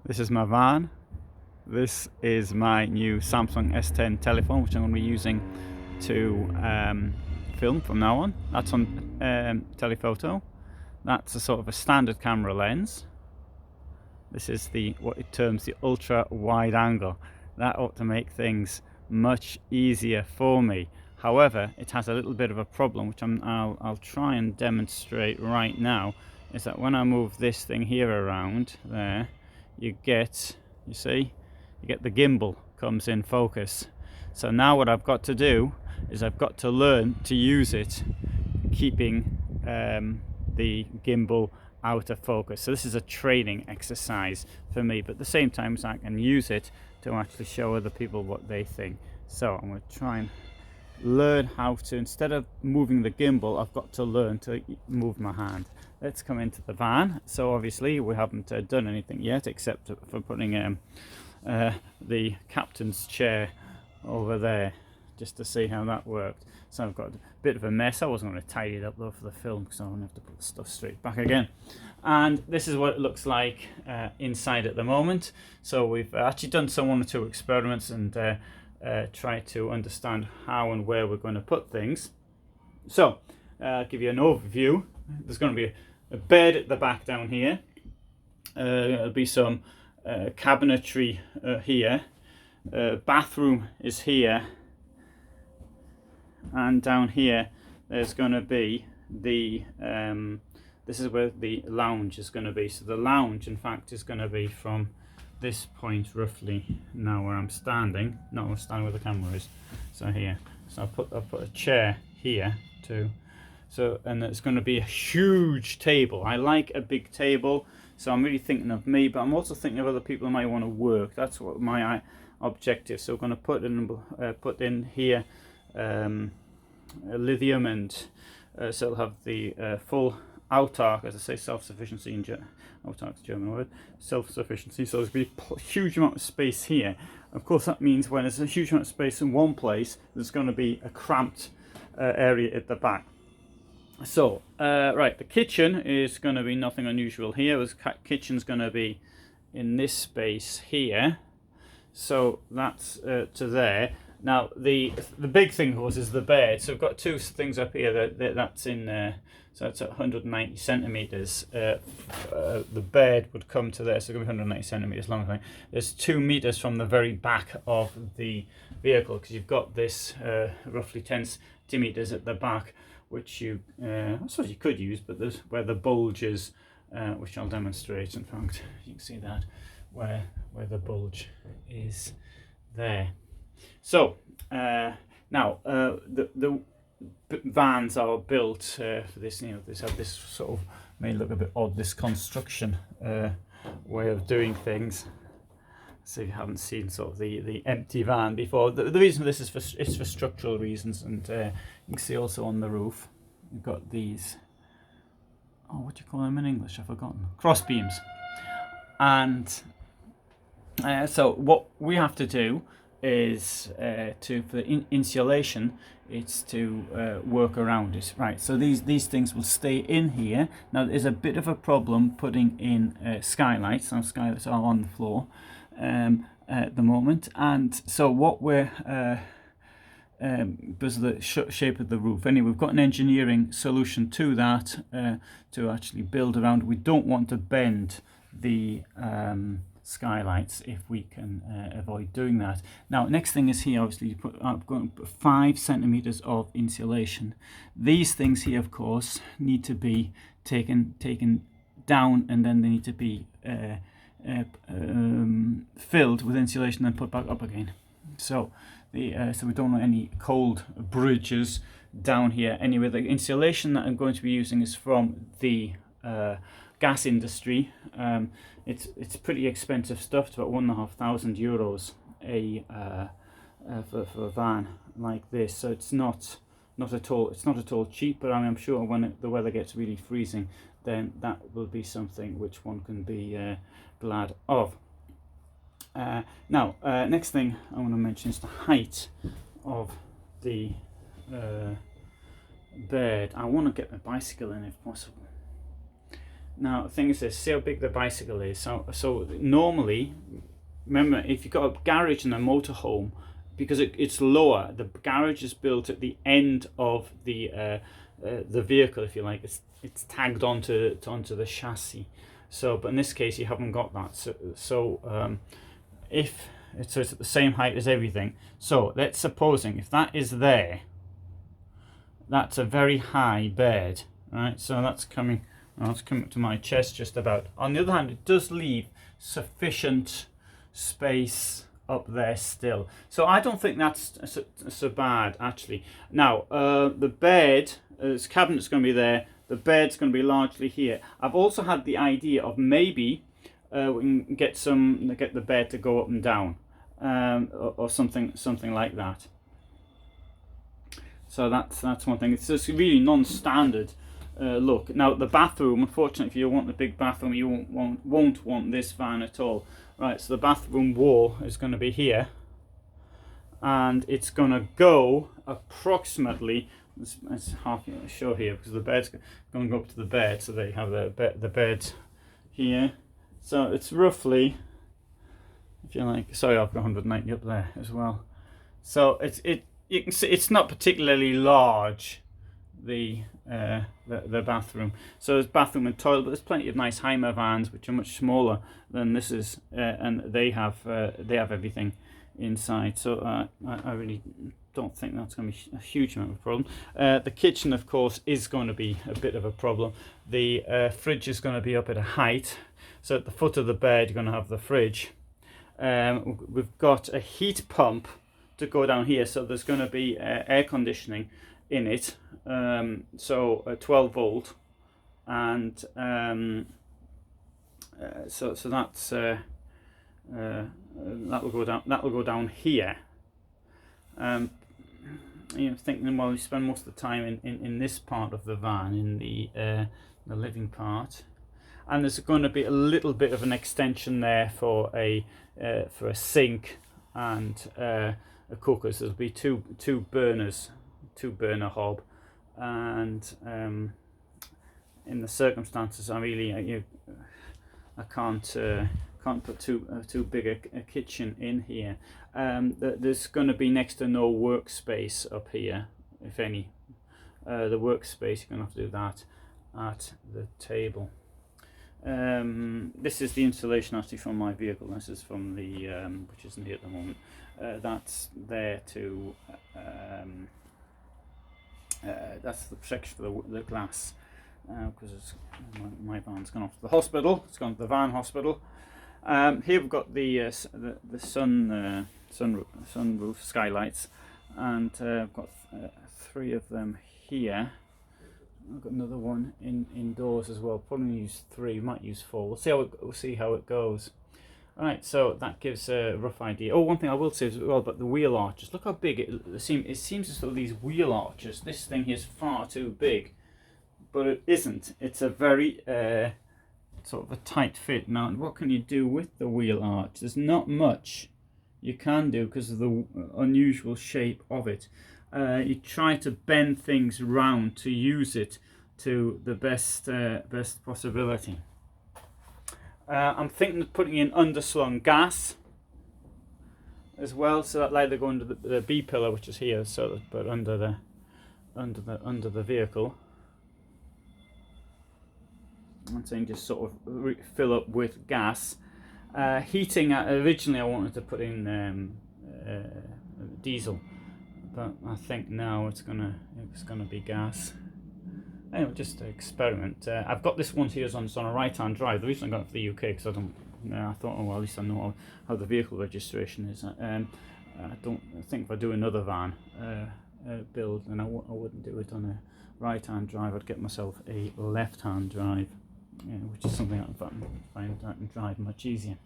This is my van. This is my new Samsung S10 telephone, which I'm going to be using to film from now on. That's on telephoto. That's a sort of a standard camera lens. This is what it terms the ultra wide angle. That ought to make things much easier for me. However, it has a little bit of a problem, which I'll try and demonstrate right now. Is that when I move this thing here around there, you get the gimbal comes in focus. So now what I've got to do is I've got to learn to use it, keeping the gimbal out of focus. So this is a training exercise for me, but at the same time I can use it to actually show other people what they think. So I'm going to try and learn how to, instead of moving the gimbal, I've got to learn to move my hand. Let's come into the van. So obviously we haven't done anything yet except for putting the captain's chair over there, just to see how that worked. So I've got a bit of a mess. I wasn't going to tidy it up though for the film, because I don't have to put the stuff straight back again. And this is what it looks like inside at the moment. So we've actually done one or two experiments and try to understand how and where we're going to put things. So I'll give you an overview. There's going to be a bed at the back down here. There'll be some cabinetry here. Bathroom is here, and down here there's going to be the this is where the lounge is going to be. So the lounge in fact is going to be from this point roughly now where I'm standing. No, I'm standing where the camera is. So here. So I'll put a chair here too. So, and it's going to be a huge table. I like a big table, so I'm really thinking of me, but I'm also thinking of other people who might want to work. That's what my objective. So we're going to put in here lithium, and so it'll have the full autark, as I say, self-sufficiency in autark is a German word, self-sufficiency. So there's going to be a huge amount of space here. Of course, that means when there's a huge amount of space in one place, there's going to be a cramped area at the back. So right, the kitchen is going to be nothing unusual here. The kitchen's going to be in this space here. So that's to there. Now the big thing, of course, is the bed. So we've got two things up here that's in. So it's at 190 centimeters. The bed would come to there, so it's going to be 190 centimeters long. There's 2 meters from the very back of the vehicle, because you've got this roughly 10 centimeters at the back, which I suppose you could use, but there's where the bulge is, which I'll demonstrate. In fact, you can see that where the bulge is there. So now the vans are built for this. They have this sort of, may look a bit odd, this construction way of doing things. So if you haven't seen sort of the empty van before, the reason for this is for structural reasons, and you can see also on the roof you've got these, what do you call them in English? I've forgotten. Cross beams. And so what we have to do is for the insulation, it's to work around it. Right, so these things will stay in here. Now there's a bit of a problem putting in skylights. Now skylights are on the floor at the moment, and so what we're because of the shape of the roof, anyway, we've got an engineering solution to that, to actually build around. We don't want to bend the skylights if we can avoid doing that. Now next thing is here, obviously I'm going to put 5 centimeters of insulation. These things here, of course, need to be taken down, and then they need to be filled with insulation and put back up again. So so we don't want any cold bridges down here. Anyway, the insulation that I'm going to be using is from the gas industry. It's pretty expensive stuff. It's about €1,500 for a van like this. So it's not at all cheap. But I'm sure when the weather gets really freezing, then that will be something which one can be glad of. Now, next thing I want to mention is the height of the bed. I want to get my bicycle in if possible. Now the thing is this, see how big the bicycle is. So normally, remember, if you've got a garage and a motorhome, because it's lower, the garage is built at the end of the vehicle, if you like. It's tagged onto the chassis. So, but in this case, you haven't got that. If it's at the same height as everything. So let's supposing if that is there, that's a very high bed, right? So that's coming up to my chest just about. On the other hand, it does leave sufficient space up there still. So I don't think that's so bad actually. Now the bed, this cabinet's going to be there. The bed's going to be largely here. I've also had the idea of maybe we can get the bed to go up and down, or something like that. So that's one thing. It's just really non-standard look. Now the bathroom, unfortunately, if you want the big bathroom, you won't want this van at all. Right, so the bathroom wall is going to be here, and it's going to go approximately. It's half show here because the bed's going to go up to the bed, so they have the bed here. So it's roughly, if you like, sorry, I've got 190 up there as well. So you can see it's not particularly large, the bathroom. So there's bathroom and toilet, but there's plenty of nice Heimer vans which are much smaller than this is, and they have everything inside. So I really don't think that's going to be a huge amount of a problem. The kitchen, of course, is going to be a bit of a problem. The fridge is going to be up at a height, so at the foot of the bed you're going to have the fridge. We've got a heat pump to go down here, so there's going to be air conditioning in it, so 12 volt, and so that's that will go down. That will go down here. Thinking, well, we spend most of the time in this part of the van, in the living part, and there's going to be a little bit of an extension there for a sink and a cooker. So there'll be two burners, 2-burner hob, and in the circumstances, I can't put too big a kitchen in here. There's going to be next to no workspace up here, if any. The workspace, you're going to have to do that at the table. This is the installation actually from my vehicle. This is from the which isn't here at the moment. That's there to that's the protection for the glass, because my van's gone off to the hospital. It's gone to the van hospital. Here we've got the sunroof skylights, and I've got 3 of them here. I've got another one indoors as well. Probably use 3. Might use 4. We'll see how it goes. Right, so that gives a rough idea. Oh, one thing I will say as well about the wheel arches. Look how big it seems as though these wheel arches. This thing is far too big, but it isn't. It's a very sort of a tight fit. Now, what can you do with the wheel arch? There's not much you can do because of the unusual shape of it. You try to bend things round to use it to the best possibility. I'm thinking of putting in underslung gas as well, so that either go under the B pillar, which is here, so but under the vehicle. I'm saying just sort of fill up with gas. Heating, originally I wanted to put in diesel, but I think now it's gonna be gas. Anyway, just to experiment. I've got this one here on a right-hand drive. The reason I got it for the UK because I thought, oh well, at least I know how the vehicle registration is. I don't think if I do another van build, then I wouldn't do it on a right-hand drive. I'd get myself a left-hand drive, which is something I find I can drive much easier.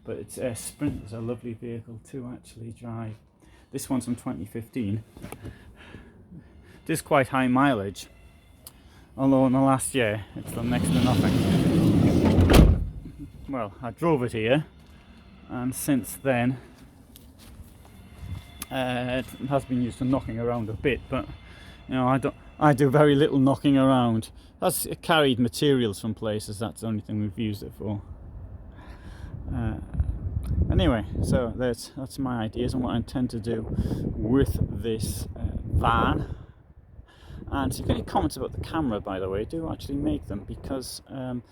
But it's Sprint is a lovely vehicle to actually drive. This one's from 2015. It is quite high mileage, although in the last year it's done next to nothing. Well, I drove it here, and since then it has been used for knocking around a bit, but I I do very little knocking around. That's carried materials from places. That's the only thing we've used it for. Anyway, so that's my ideas and what I intend to do with this van. And if you've got any comments about the camera, by the way, do actually make them, because I've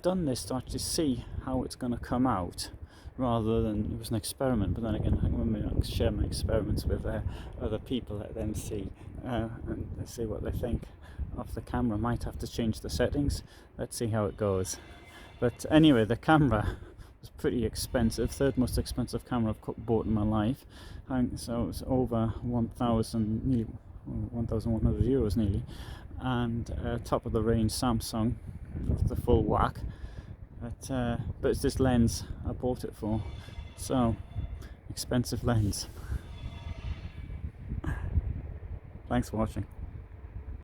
done this to actually see how it's going to come out, rather than it was an experiment. But then again, I can share my experiments with other people, let them see and see what they think of the camera. Might have to change the settings. Let's see how it goes. But anyway, the camera was pretty expensive, third most expensive camera I've bought in my life. So it's over 1,100 euros nearly, and top of the range Samsung, the full whack. But it's this lens I bought it for, so expensive lens. Thanks for watching.